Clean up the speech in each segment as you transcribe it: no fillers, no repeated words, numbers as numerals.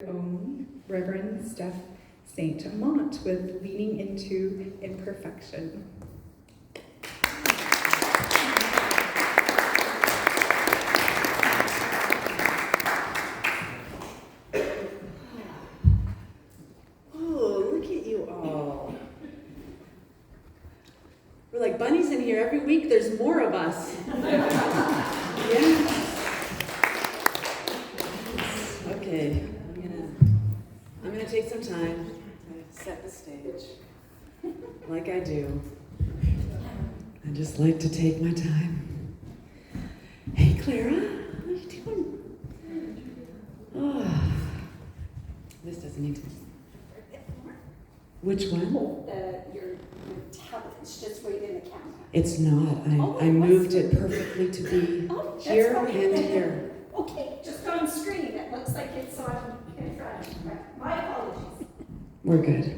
Own Rev Steph Saint Amand with Leaning into Imperfection. Oh, look at you all. We're like bunnies in here. Every week there's more of us. Yeah. Okay, I'm gonna take some time to set the stage, like I do. I just like to take my time. Hey, Clara, what are you doing? Oh, this doesn't need to. Which one? Your tablet. It's just right in the camera. It's not. I moved it perfectly to be here and here. Okay, just on screen. It looks like it's on in front. My apologies. We're good.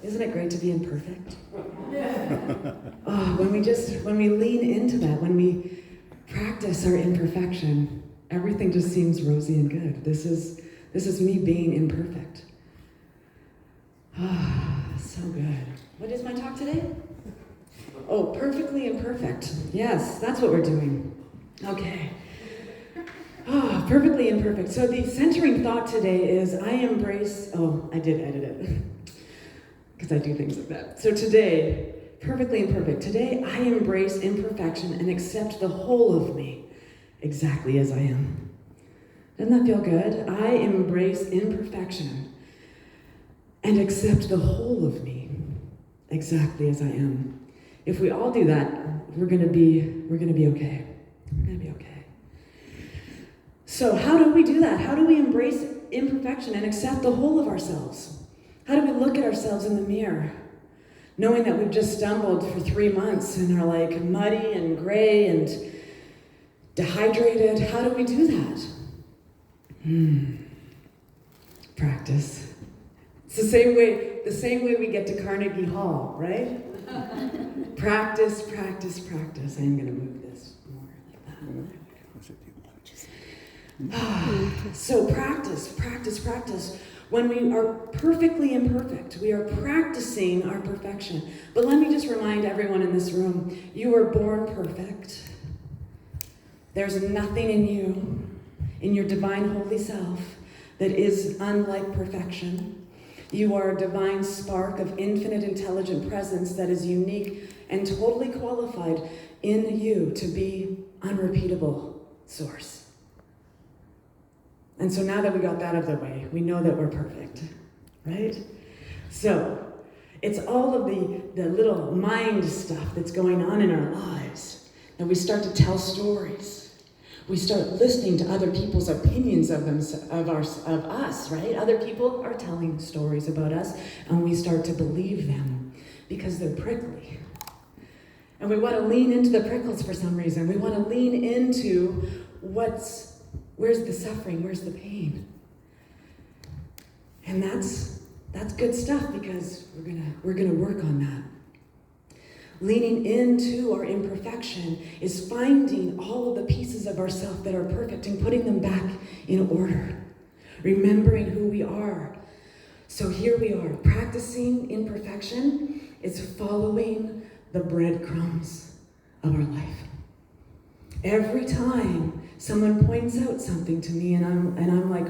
Isn't it great to be imperfect? When we lean into that, when we practice our imperfection, everything just seems rosy and good. This is me being imperfect. So good. What is my talk today? Oh, perfectly imperfect. Yes, that's what we're doing. Okay. Perfectly imperfect. So the centering thought today is I did edit it. Because I do things like that. So today, perfectly imperfect. Today, I embrace imperfection and accept the whole of me exactly as I am. Doesn't that feel good? I embrace imperfection and accept the whole of me exactly as I am. If we all do that, we're gonna be okay. We're gonna be okay. So how do we do that? How do we embrace imperfection and accept the whole of ourselves? How do we look at ourselves in the mirror, knowing that we've just stumbled for 3 months and are like muddy and gray and dehydrated? How do we do that? Practice. It's the same way we get to Carnegie Hall, right? Practice, practice, practice. I'm going to move this more like that. So practice, practice, practice. When we are perfectly imperfect, we are practicing our perfection. But let me just remind everyone in this room, you were born perfect. There's nothing in you, in your divine holy self, that is unlike perfection. You are a divine spark of infinite intelligent presence that is unique and totally qualified in you to be unrepeatable source. And so now that we got that out of the way, we know that we're perfect, right? So it's all of the little mind stuff that's going on in our lives that we start to tell stories. We start listening to other people's opinions of us, right? Other people are telling stories about us, and we start to believe them because they're prickly. And we want to lean into the prickles for some reason. We want to lean into where's the suffering, where's the pain? And that's good stuff because we're gonna work on that. Leaning into our imperfection is finding all of the pieces of ourselves that are perfect and putting them back in order. Remembering who we are. So here we are, practicing imperfection is following the breadcrumbs of our life. Every time someone points out something to me and I'm like,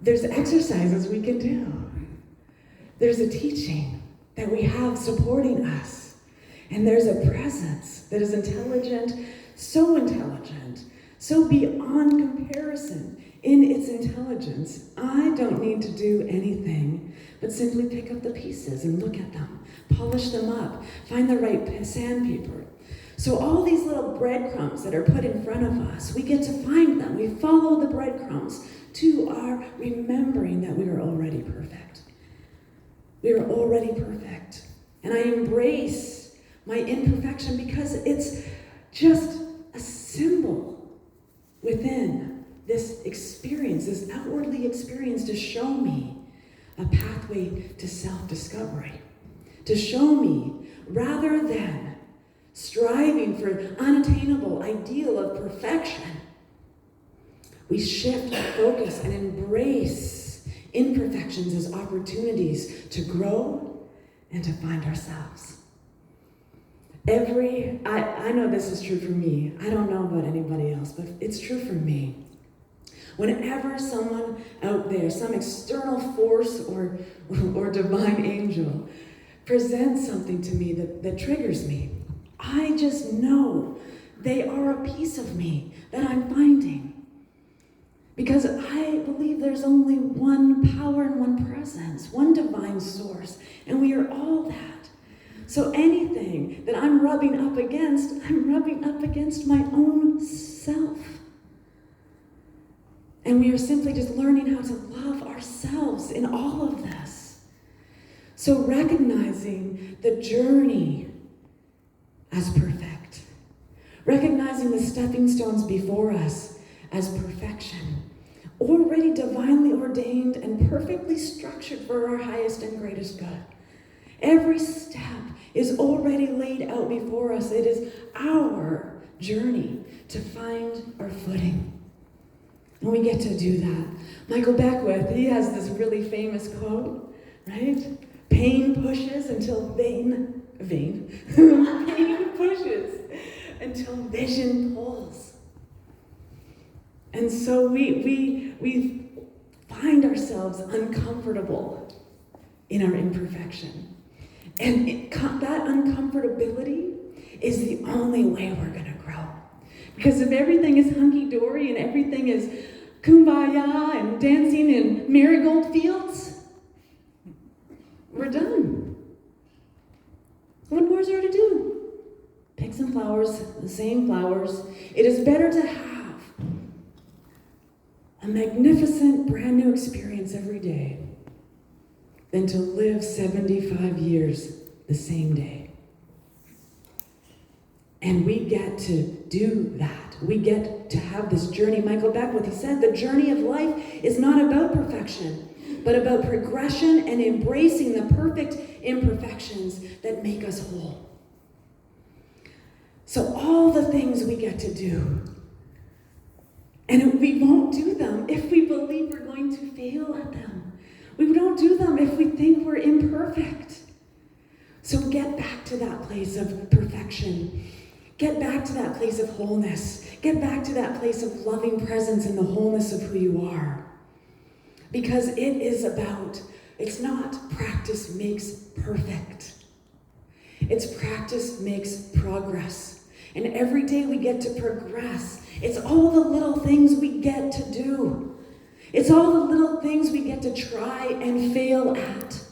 There's exercises we can do. There's a teaching that we have supporting us. And there's a presence that is intelligent, so beyond comparison in its intelligence. I don't need to do anything but simply pick up the pieces and look at them, polish them up, find the right sandpaper. So all these little breadcrumbs that are put in front of us, we get to find them. We follow the breadcrumbs to our remembering that we are already perfect. We are already perfect. And I embrace my imperfection because it's just a symbol within this experience, this outwardly experience to show me a pathway to self-discovery, to show me, rather than striving for an unattainable ideal of perfection, we shift our focus and embrace imperfections as opportunities to grow and to find ourselves. I know this is true for me. I don't know about anybody else, but it's true for me. Whenever someone out there, some external force or divine angel, presents something to me that triggers me, I just know they are a piece of me that I'm finding. Because I believe there's only one power and one presence, one divine source, and we are all that. So anything that I'm rubbing up against my own self. And we are simply just learning how to love ourselves in all of this. So recognizing the journey as perfect. Recognizing the stepping stones before us as perfection. Already divinely ordained and perfectly structured for our highest and greatest good. Every step is already laid out before us. It is our journey to find our footing. And we get to do that. Michael Beckwith, he has this really famous quote, right? Pain pushes until pain pushes until vision pulls. And so we find ourselves uncomfortable in our imperfection. And that uncomfortability is the only way we're going to grow. Because if everything is hunky-dory and everything is kumbaya and dancing in marigold fields, we're done. What more is there to do? Pick some flowers, the same flowers. It is better to have a magnificent brand new experience every day than to live 75 years the same day. And we get to do that. We get to have this journey. Michael Beckwith, he said, the journey of life is not about perfection, but about progression and embracing the perfect imperfections that make us whole. So all the things we get to do, and we won't do them if we believe we're going to fail at them. We don't do them if we think we're imperfect. So get back to that place of perfection. Get back to that place of wholeness. Get back to that place of loving presence in the wholeness of who you are. Because it's not practice makes perfect. It's practice makes progress. And every day we get to progress. It's all the little things we get to do. It's all the little things we get to try and fail at.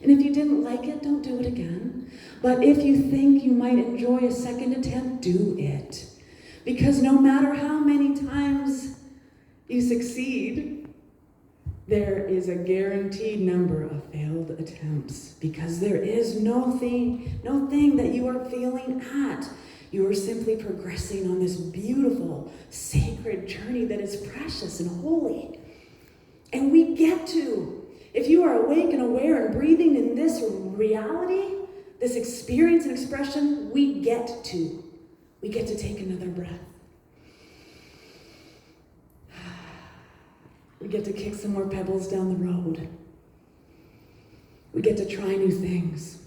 And if you didn't like it, don't do it again. But if you think you might enjoy a second attempt, do it. Because no matter how many times you succeed, there is a guaranteed number of failed attempts. Because there is no thing that you are failing at. You are simply progressing on this beautiful, sacred journey that is precious and holy. And we get to, if you are awake and aware and breathing in this reality, this experience and expression, we get to take another breath. We get to kick some more pebbles down the road. We get to try new things.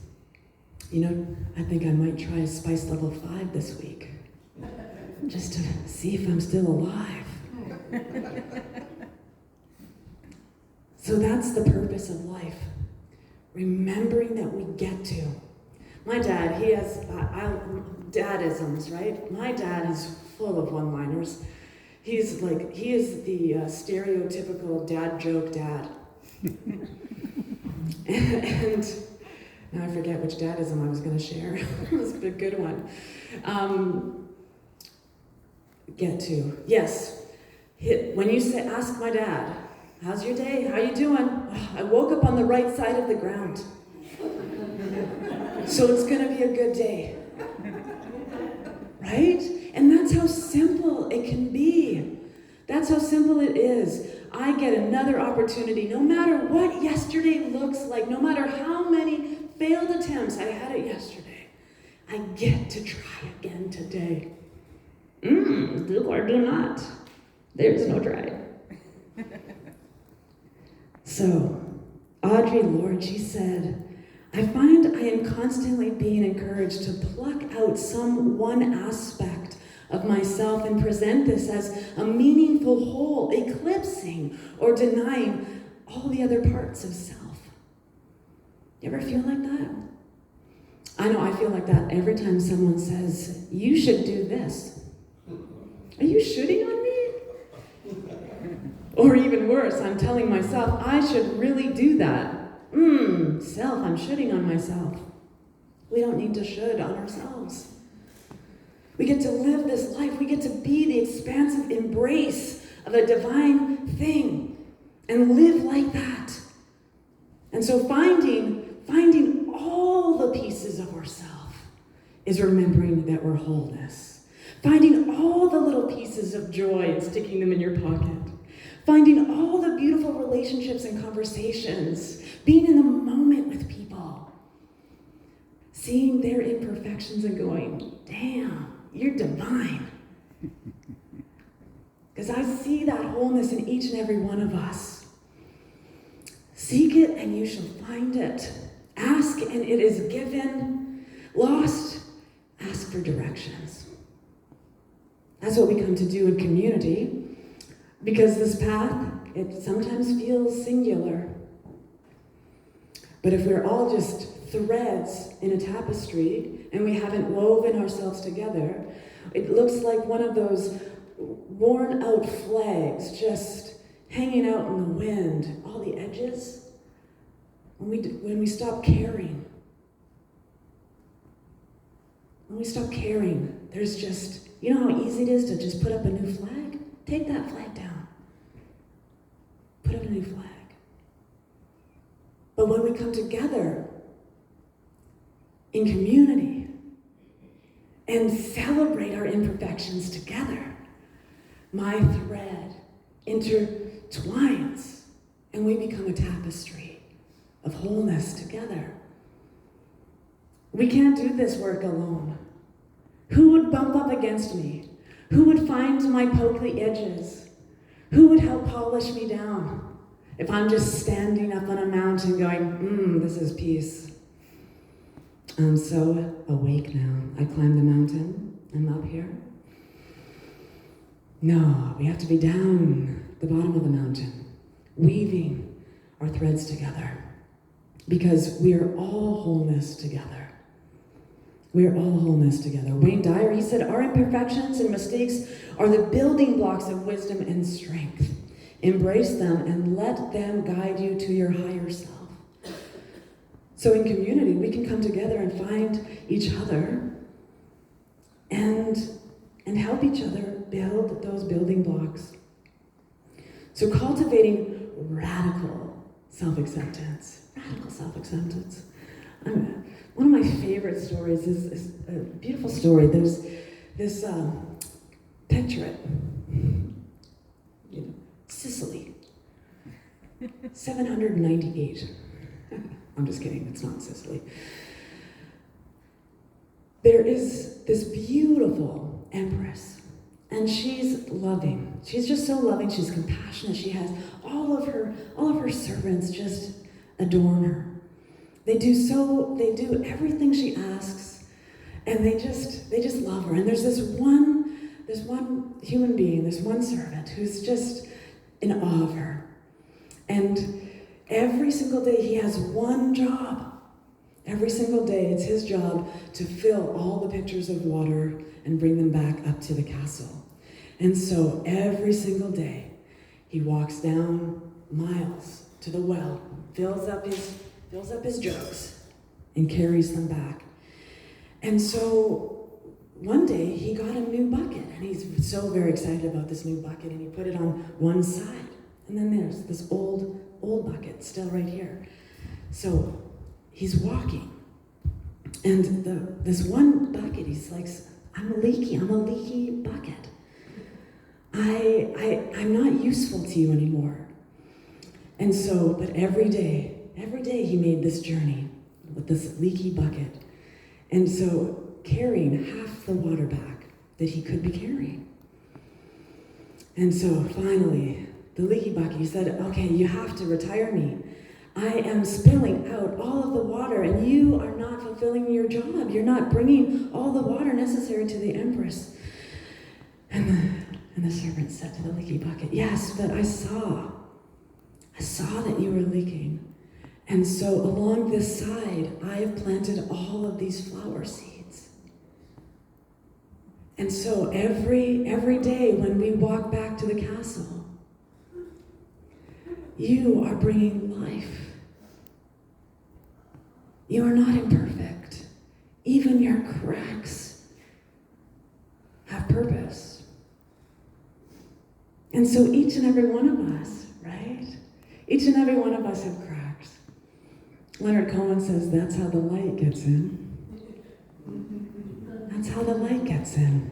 You know, I think I might try a spice level 5 this week, just to see if I'm still alive. So that's the purpose of life. Remembering that we get to. My dad, he has dadisms, right? My dad is full of one-liners. He is the stereotypical dad joke dad. and now I forget which dadism I was going to share. It was a good one. Get to. Yes. When you ask my dad, how's your day? How you doing? Oh, I woke up on the right side of the ground. So it's going to be a good day. Right? And that's how simple it can be. That's how simple it is. I get another opportunity, no matter what yesterday looks like, no matter how many failed attempts I had at yesterday, I get to try again today. Do or do not. There's no try. So, Audre Lorde, she said, I find I am constantly being encouraged to pluck out some one aspect of myself and present this as a meaningful whole, eclipsing or denying all the other parts of self. You ever feel like that? I know I feel like that every time someone says, you should do this. Are you shooting on me? Or even worse, I'm telling myself, I should really do that. Self, I'm shooting on myself. We don't need to should on ourselves. We get to live this life. We get to be the expansive embrace of a divine thing and live like that. And so finding all the pieces of ourselves is remembering that we're wholeness. Finding all the little pieces of joy and sticking them in your pocket. Finding all the beautiful relationships and conversations. Being in the moment with people. Seeing their imperfections and going, damn, you're divine. Because I see that wholeness in each and every one of us. Seek it and you shall find it. Ask and it is given. Lost, ask for directions. That's what we come to do in community. Because this path, it sometimes feels singular. But if we're all just threads in a tapestry and we haven't woven ourselves together, it looks like one of those worn out flags just hanging out in the wind, all the edges. When we stop caring, there's just, you know how easy it is to just put up a new flag? Take that flag down. Put up a new flag. But when we come together in community and celebrate our imperfections together, my thread intertwines and we become a tapestry of wholeness together. We can't do this work alone. Who would bump up against me? Who would find my pokely edges? Who would help polish me down? If I'm just standing up on a mountain going, this is peace. I'm so awake now. I climbed the mountain. I'm up here. No, we have to be down at the bottom of the mountain, weaving our threads together. Because we are all wholeness together. We are all wholeness together. Wayne Dyer, he said, our imperfections and mistakes are the building blocks of wisdom and strength. Embrace them and let them guide you to your higher self. So in community, we can come together and find each other and help each other build those building blocks. So cultivating radical self-acceptance. Radical self-acceptance. One of my favorite stories is a beautiful story. There's this, picture it. Sicily, 798. I'm just kidding, it's not Sicily. There is this beautiful empress, and she's loving. She's just so loving, she's compassionate. She has all of her servants just adorn her. They do everything she asks, and they just love her. And there's this one human being, this one servant who's just in awe of her. And every single day he has one job. Every single day it's his job to fill all the pitchers of water and bring them back up to the castle. And so every single day he walks down miles to the well, fills up his jugs and carries them back. And so one day he got a new bucket, and he's so very excited about this new bucket, and he put it on one side. And then there's this old bucket still right here. So he's walking, and this one bucket, he's like, I'm a leaky bucket. I'm not useful to you anymore. And so, but every day he made this journey with this leaky bucket. And so carrying half the water back that he could be carrying. And so finally, the leaky bucket, he said, okay, you have to retire me. I am spilling out all of the water, and you are not fulfilling your job. You're not bringing all the water necessary to the Empress. And the servant said to the leaky bucket, yes, but I saw that you were leaking. And so along this side, I have planted all of these flower seeds. And so every day when we walk back to the castle, you are bringing life. You are not imperfect. Even your cracks have purpose. And so each and every one of us, right? Each and every one of us have cracks. Leonard Cohen says that's how the light gets in. That's how the light gets in.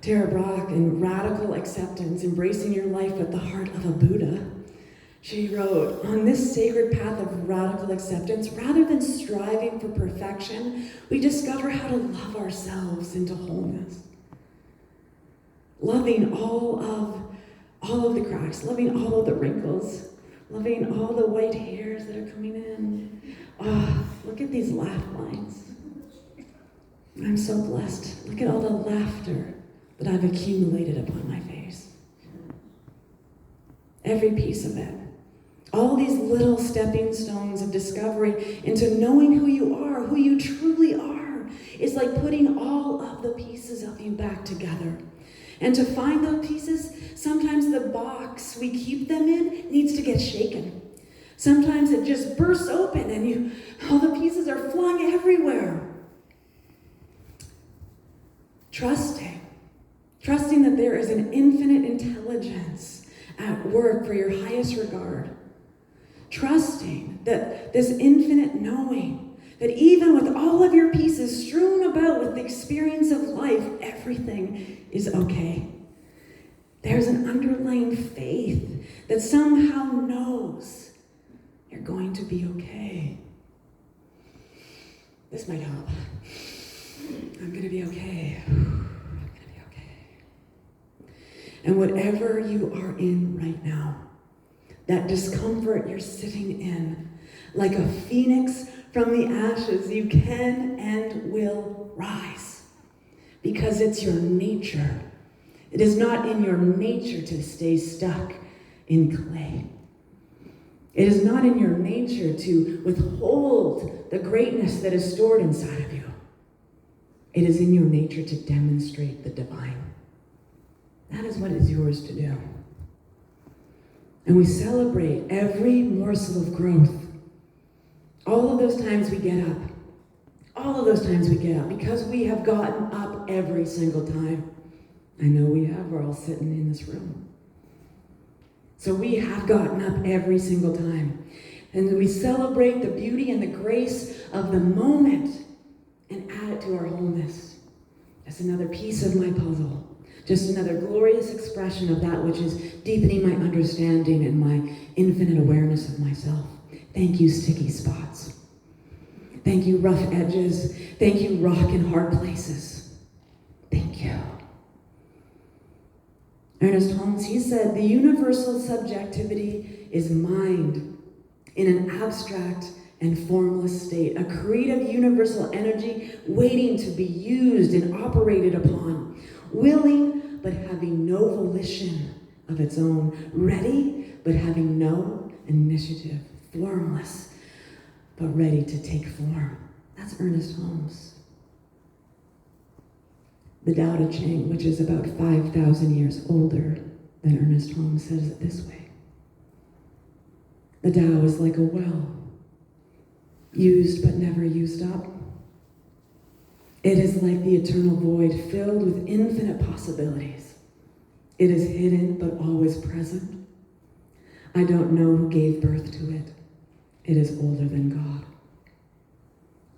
Tara Brach, in Radical Acceptance, Embracing Your Life at the Heart of a Buddha, she wrote, on this sacred path of radical acceptance, rather than striving for perfection, we discover how to love ourselves into wholeness. Loving all of the cracks, loving all of the wrinkles, loving all the white hairs that are coming in. Oh, look at these laugh lines. I'm so blessed. Look at all the laughter that I've accumulated upon my face. Every piece of it. All these little stepping stones of discovery into knowing who you are, who you truly are, is like putting all of the pieces of you back together. And to find those pieces, sometimes the box we keep them in needs to get shaken. Sometimes it just bursts open and all the pieces are flung everywhere. Trusting that there is an infinite intelligence at work for your highest regard. Trusting that this infinite knowing, that even with all of your pieces strewn about with the experience of life, everything is okay. There's an underlying faith that somehow knows you're going to be okay. This might help. I'm going to be okay. I'm going to be okay. And whatever you are in right now, that discomfort you're sitting in, like a phoenix from the ashes, you can and will rise. Because it's your nature. It is not in your nature to stay stuck in clay. It is not in your nature to withhold the greatness that is stored inside of you. It is in your nature to demonstrate the divine. That is what is yours to do. And we celebrate every morsel of growth. All of those times we get up. All of those times we get up because we have gotten up every single time. I know we have. We're all sitting in this room. So we have gotten up every single time. And we celebrate the beauty and the grace of the moment and add it to our wholeness. That's another piece of my puzzle. Just another glorious expression of that which is deepening my understanding and my infinite awareness of myself. Thank you, sticky spots. Thank you, rough edges. Thank you, rock and hard places. Thank you. Ernest Holmes, he said, the universal subjectivity is mind in an abstract and formless state, a creative universal energy waiting to be used and operated upon, willing but having no volition of its own, ready but having no initiative, formless but ready to take form. That's Ernest Holmes. The Tao Te Ching, which is about 5,000 years older than Ernest Holmes, says it this way. The Tao is like a well, used but never used up. It is like the eternal void filled with infinite possibilities. It is hidden but always present. I don't know who gave birth to it. It is older than God.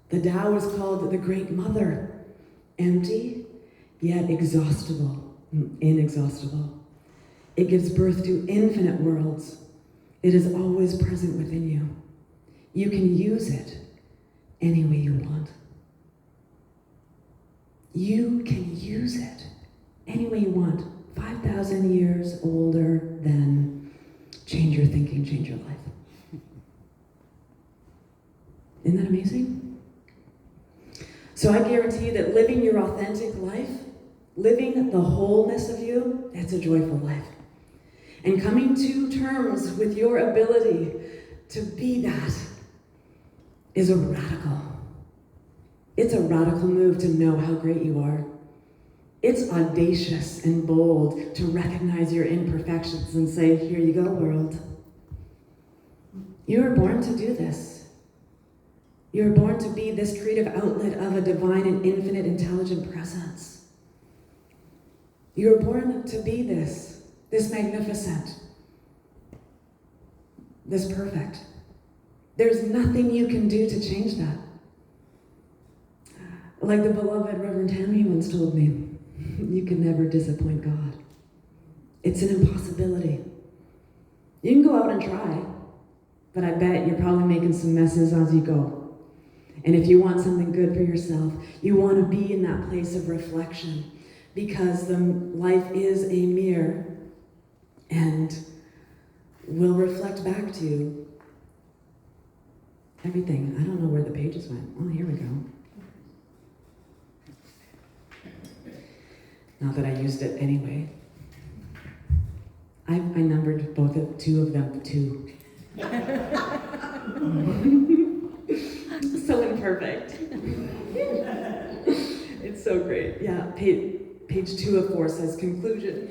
The Tao is called the Great Mother, empty yet exhaustible, inexhaustible. It gives birth to infinite worlds. It is always present within you. You can use it any way you want. You can use it any way you want. 5,000 years older than change your thinking, change your life. Isn't that amazing? So I guarantee that living your authentic life, living the wholeness of you, that's a joyful life. And coming to terms with your ability to be that is a radical. It's a radical move to know how great you are. It's audacious and bold to recognize your imperfections and say, here you go, world. You were born to do this. You were born to be this creative outlet of a divine and infinite intelligent presence. You were born to be this magnificent, this perfect. There's nothing you can do to change that. Like the beloved Reverend Tammy once told me, you can never disappoint God. It's an impossibility. You can go out and try, but I bet you're probably making some messes as you go. And if you want something good for yourself, you want to be in that place of reflection, because the life is a mirror and will reflect back to you everything. I don't know where the pages went. Oh, here we go. Not that I used it anyway. I numbered two of them 2. So imperfect. It's so great. Yeah, page 2 of 4 says conclusion.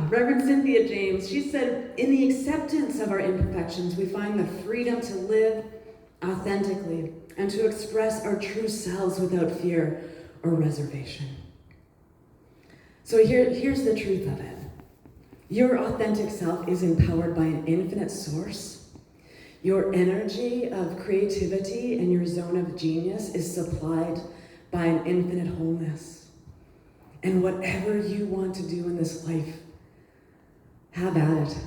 Reverend Cynthia James, she said, in the acceptance of our imperfections, we find the freedom to live authentically and to express our true selves without fear or reservation. So here's the truth of it. Your authentic self is empowered by an infinite source. Your energy of creativity and your zone of genius is supplied by an infinite wholeness. And whatever you want to do in this life, have at it.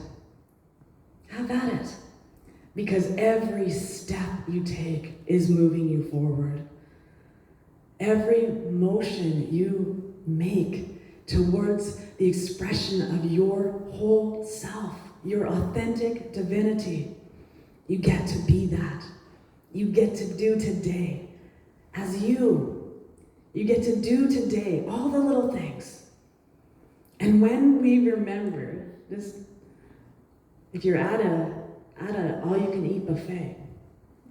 Have at it. Because every step you take is moving you forward. Every motion you make towards the expression of your whole self, your authentic divinity, you get to be that. You get to do today as you. You get to do today all the little things. And when we remember this, if you're at a all-you-can-eat buffet,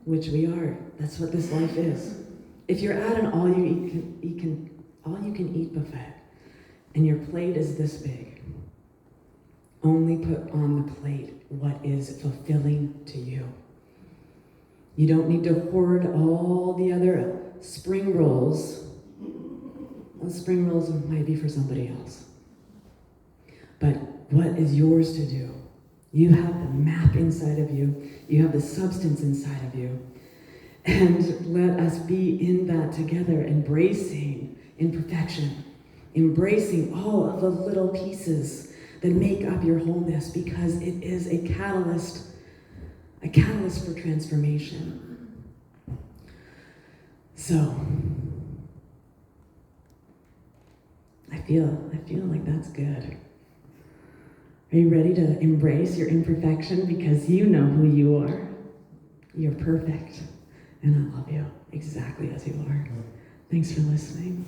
which we are, that's what this life is. If you're at an all-you-can-eat buffet, and your plate is this big, only put on the plate what is fulfilling to you. You don't need to hoard all the other spring rolls. Well, spring rolls might be for somebody else. But what is yours to do? You have the map inside of you. You have the substance inside of you. And let us be in that together, embracing imperfection, embracing all of the little pieces that make up your wholeness, because it is a catalyst for transformation. So, I feel like that's good. Are you ready to embrace your imperfection, because you know who you are? You're perfect, and I love you exactly as you are. Thanks for listening.